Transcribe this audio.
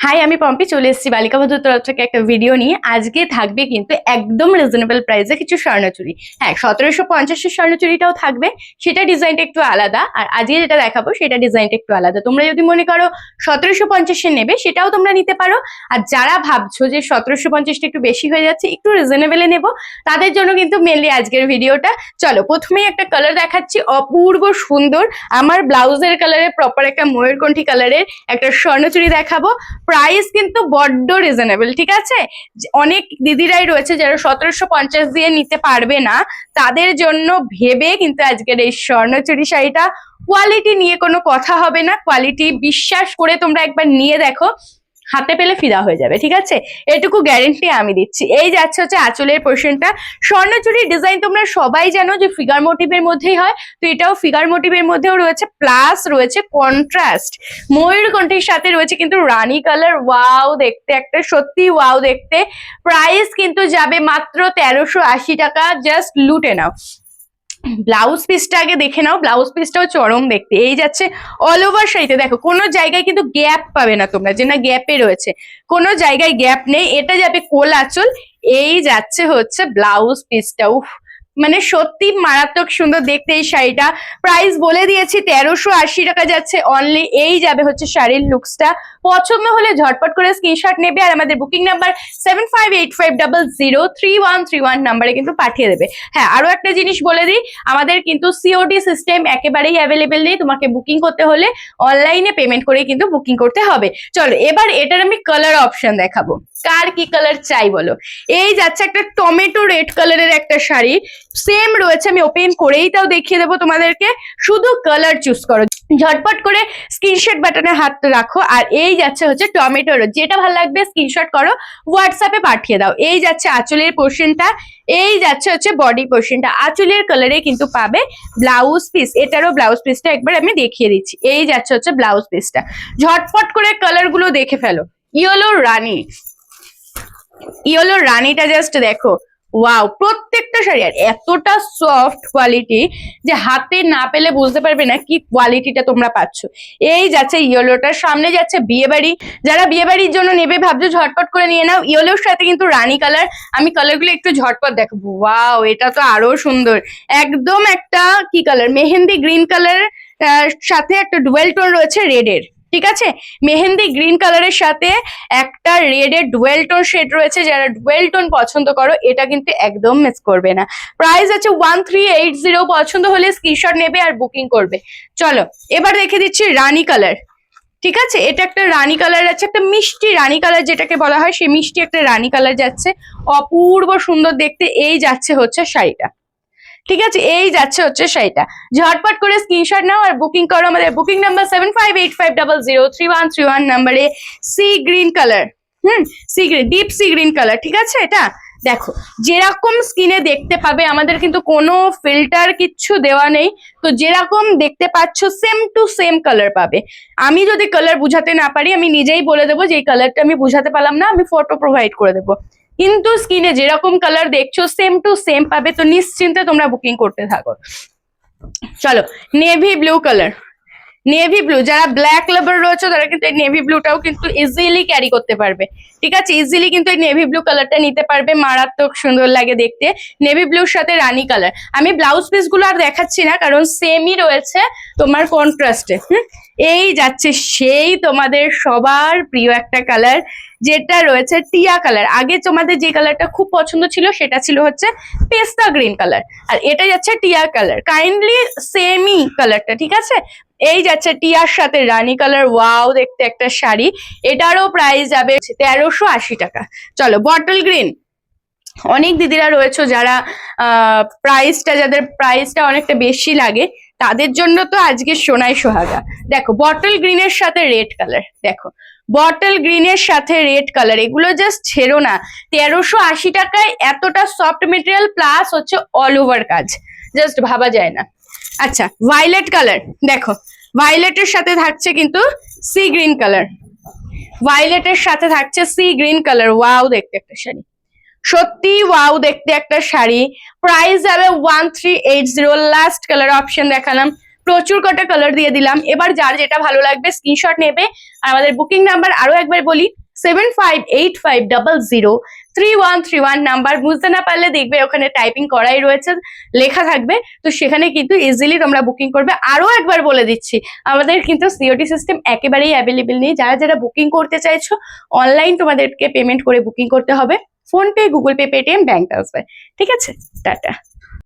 High, আমি পম্পি চলে এসেছি বালিকা বধূর তরফ থেকে একটা ভিডিও নিয়ে। আজকে থাকবে কিন্তু একদম রিজনেবল প্রাইসে কিছু স্বর্ণচুরি। হ্যাঁ, 1750-এর স্বর্ণচুরিটাও থাকবে, সেটা ডিজাইনটা একটু আলাদা। আর আজকে যেটা দেখাবো সেটা ডিজাইনটা একটু আলাদা। তোমরা যদি মনে করো 1750-এর নেবে, সেটাও তোমরা নিতে পারো। আর যারা ভাবছো যে 1750টা একটু বেশি হয়ে যাচ্ছে, একটু রিজনেবলে নেবো, তাদের জন্য কিন্তু মেনলি আজকের ভিডিওটা। চলো, প্রথমেই একটা কালার দেখাচ্ছি, অপূর্ব সুন্দর। আমার ব্লাউজের কালারে প্রপার একটা ময়ূরকণ্ঠী কালারের একটা স্বর্ণচুরি দেখাবো। প্রাইস কিন্তু বড্ড রিজনেবল, ঠিক আছে? অনেক দিদিরাই রয়েছে যারা 1750 দিয়ে নিতে পারবে না, তাদের জন্য ভেবে কিন্তু আজকের এই স্বর্ণচুরি শাড়িটা। কোয়ালিটি নিয়ে কোনো কথা হবে না, কোয়ালিটি বিশ্বাস করে তোমরা একবার নিয়ে দেখো, হাতে পেলে ফিদা হয়ে যাবে, ঠিক আছে? এটুকু গ্যারেন্টি আমি দিচ্ছি। এই যাচ্ছে হচ্ছে আঁচলের পোর্শনটা। স্বর্ণচুরির ডিজাইন তোমরা সবাই জানো যে ফিগার মোটিভের মধ্যেই হয়, তো এটাও ফিগার মোটিভের মধ্যেও রয়েছে, প্লাস রয়েছে কন্ট্রাস্ট ময়ূরকণ্ঠীর সাথে রয়েছে কিন্তু রানী কালার। ওয়াও দেখতে, একটা সত্যি ওয়াও দেখতে। প্রাইস কিন্তু যাবে মাত্র 1380 টাকা। জাস্ট লুটে নাও। ব্লাউজ পিসটা আগে দেখে নাও, ব্লাউজ পিসটাও চরম দেখতে। এই যাচ্ছে অল ওভার শাড়িতে, দেখো কোনো জায়গায় কিন্তু গ্যাপ পাবে না তোমরা, যে না গ্যাপে রয়েছে, কোনো জায়গায় গ্যাপ নেই। এটা যাবে কোল আঁচল, এই যাচ্ছে হচ্ছে ব্লাউজ পিসটা। উফ, মানে সত্যি মারাত্মক সুন্দর দেখতে এই শাড়িটা। প্রাইস বলে দিয়েছি, 1380 টাকা যাচ্ছে অনলি। এই যাবে হচ্ছে শাড়ির লুকসটা। পছন্দ হলে ঝটপট করে স্ক্রিনশট নেবে, আর আমাদের বুকিং নাম্বার 7585003131 নাম্বারে কিন্তু পাঠিয়ে দেবে। হ্যাঁ, আরো একটা জিনিস বলে দিই, আমাদের কিন্তু সিওডি সিস্টেম একেবারেই অ্যাভেলেবেল নেই। তোমাকে বুকিং করতে হলে অনলাইনে পেমেন্ট করে কিন্তু বুকিং করতে হবে। চলো, এবার এটার আমি কালার অপশন দেখাবো, কার কি কালার চাই বলো। এই যাচ্ছে একটা টমেটো রেড কালারের একটা শাড়ি, সেম রয়েছে, আমি ওপেন করেই তাও দেখিয়ে দেবো তোমাদেরকে। শুধু কালার চুজ করো, ঝটপট করে স্ক্রিনশট বাটনে হাত রাখো। আর এই যাচ্ছে হচ্ছে টমেটো রেড, যেটা ভালো লাগবে স্ক্রিনশট করো, হোয়াটসঅ্যাপে পাঠিয়ে দাও। এই যাচ্ছে আঁচলের পোর্শনটা, এই যাচ্ছে হচ্ছে বডি পোর্শনটা। আঁচলের কালারে কিন্তু পাবে ব্লাউজ পিস, এটারও ব্লাউজ পিসটা একবার আমি দেখিয়ে দিচ্ছি। এই যাচ্ছে হচ্ছে ব্লাউজ পিসটা। ঝটপট করে কালার গুলো দেখে ফেলো। ইয়েলো রানী, ইয়েলো রানীটা জাস্ট দেখো, ওয়াও। প্রত্যেকটা শাড়ি আর এতটা সফট কোয়ালিটি যে হাতে না পেলে বুঝতে পারবে না কি কোয়ালিটিটা তোমরা পাচ্ছ। এই যাচ্ছে ইয়েলোটার, সামনে যাচ্ছে বিয়ে বাড়ি। যারা বিয়ে বাড়ির জন্য নেবে ভাবছো, ঝটপট করে নিয়ে নাও। ইয়েলোর সাথে কিন্তু রানী কালার, আমি কালারগুলো একটু ঝটপট দেখো। ওয়াও, এটা তো আরো সুন্দর। একদম একটা কি কালার, মেহেন্দি গ্রিন কালার সাথে একটা ডুয়েল টোন রয়েছে রেডের, ঠিক আছে? মেহেন্দি গ্রিন কালারের সাথে একটা রেড এর ডুয়েল টোন শেড রয়েছে। যারা ডুয়েল টোন পছন্দ করো, এটা কিন্তু একদম মিস করবে না। প্রাইস আছে 1380। পছন্দ হলে স্ক্রিনশট নেবে আর বুকিং করবে। চলো, এবার দেখে দিচ্ছি রানী কালার, ঠিক আছে? এটা একটা রানী কালার আছে, একটা মিষ্টি রানী কালার যেটাকে বলা হয়, সেই মিষ্টি একটা রানী কালার যাচ্ছে, অপূর্ব সুন্দর দেখতে। এই যাচ্ছে হচ্ছে শাড়িটা, ঠিক আছে? এই যাচ্ছে হচ্ছে শাড়িটা। ঝটপট করে স্ক্রিনশট নাও আর বুকিং করো। আমাদের বুকিং নাম্বার 7585003131 নাম্বারে। Sea green colour, sea green, deep sea green colour, ঠিক আছে? এটা দেখো, যেরকম স্কিনে দেখতে পাবে, আমাদের কিন্তু কোনো ফিল্টার কিচ্ছু দেওয়া নেই, তো যেরকম দেখতে পাচ্ছ সেম টু সেম কালার পাবে। আমি যদি কালার বুঝাতে না পারি, আমি নিজেই বলে দেবো যে এই কালারটা আমি বুঝাতে পারলাম না, আমি ফটো প্রোভাইড করে দেবো। কিন্তু স্কিনে যেরকম কালার দেখছো সেম টু সেম পাবে, তো নিশ্চিন্তে তোমরা বুকিং করতে থাকো। চলো, navy blue colour, navy blue. যারা ব্ল্যাক লাভার রয়েছে তারা কিন্তু এই নেভি ব্লুটাও কিন্তু ইজিলি ক্যারি করতে পারবে, ঠিক আছে? ইজিলি কিন্তু এই নেভি ব্লু কালারটা নিতে পারবে, মারাত্মক সুন্দর লাগে দেখতে। নেভি ব্লুর সাথে রানী কালার। আমি ব্লাউজ পিস গুলো আর দেখাচ্ছি না, কারণ সেমই রয়েছে তোমার কন্ট্রাস্টে। এই যাচ্ছে সেই তোমাদের সবার প্রিয় একটা কালার, যেটা রয়েছে টিয়া কালার। আগে তোমাদের যে কালারটা খুব পছন্দ ছিল সেটা ছিল হচ্ছে পেস্তা গ্রিন কালার, আর এটা যাচ্ছে টিয়া কালার। কাইন্ডলি সেমই কালারটা, ঠিক আছে? এই যাচ্ছে টিয়ার সাথে রানী কালার। ওয়াও দেখতে একটা শাড়ি, এটারও প্রাইস যাবে 1380 টাকা। চলো, বটল গ্রিন। অনেক দিদিরা রয়েছে যারা প্রাইসটা, যাদের প্রাইসটা অনেকটা বেশি লাগে, তাদের জন্য তো আজকে সোনাই সোহাগা। দেখো, বটল গ্রিনের সাথে রেড কালার, দেখো বটল গ্রিনের সাথে রেড কালার, এগুলো জাস্ট ছেড়ো না। 1380 টাকায় এতটা সফট মেটেরিয়াল প্লাস হচ্ছে অল ওভার কাজ, জাস্ট ভাবা যায় না। আচ্ছা, ভায়োলেট কালার, দেখো ভায়োলেটের সাথে থাকছে কিন্তু সি গ্রিন কালার, ভায়োলেটের সাথে থাকছে সি গ্রিন কালার। ওয়াও দেখতে একটা শাড়ি, সত্যি ওয়াও দেখতে একটা শাড়ি। প্রাইস যাবে 1380। লাস্ট কালার অপশন দেখালাম, প্রচুর কটা কালার দিয়ে দিলাম। এবার যার যেটা ভালো লাগবে স্ক্রিনশট নেবে। আর আমাদের বুকিং নাম্বার আরো একবার বলি, 7585003131 নাম্বার। বুঝতে না পারলে দেখবে ওখানে টাইপিং করাই রয়েছে, লেখা থাকবে, তো সেখানে কিন্তু ইজিলি তোমরা বুকিং করবে। আরো একবার বলে দিচ্ছি, আমাদের কিন্তু সিওটি সিস্টেম একেবারেই অ্যাভেলেবেল নেই। যারা যারা বুকিং করতে চাইছো অনলাইন তোমাদেরকে পেমেন্ট করে বুকিং করতে হবে, PhonePe, Google pay, Paytm, bank transfer. ঠিক আছে, টাটা।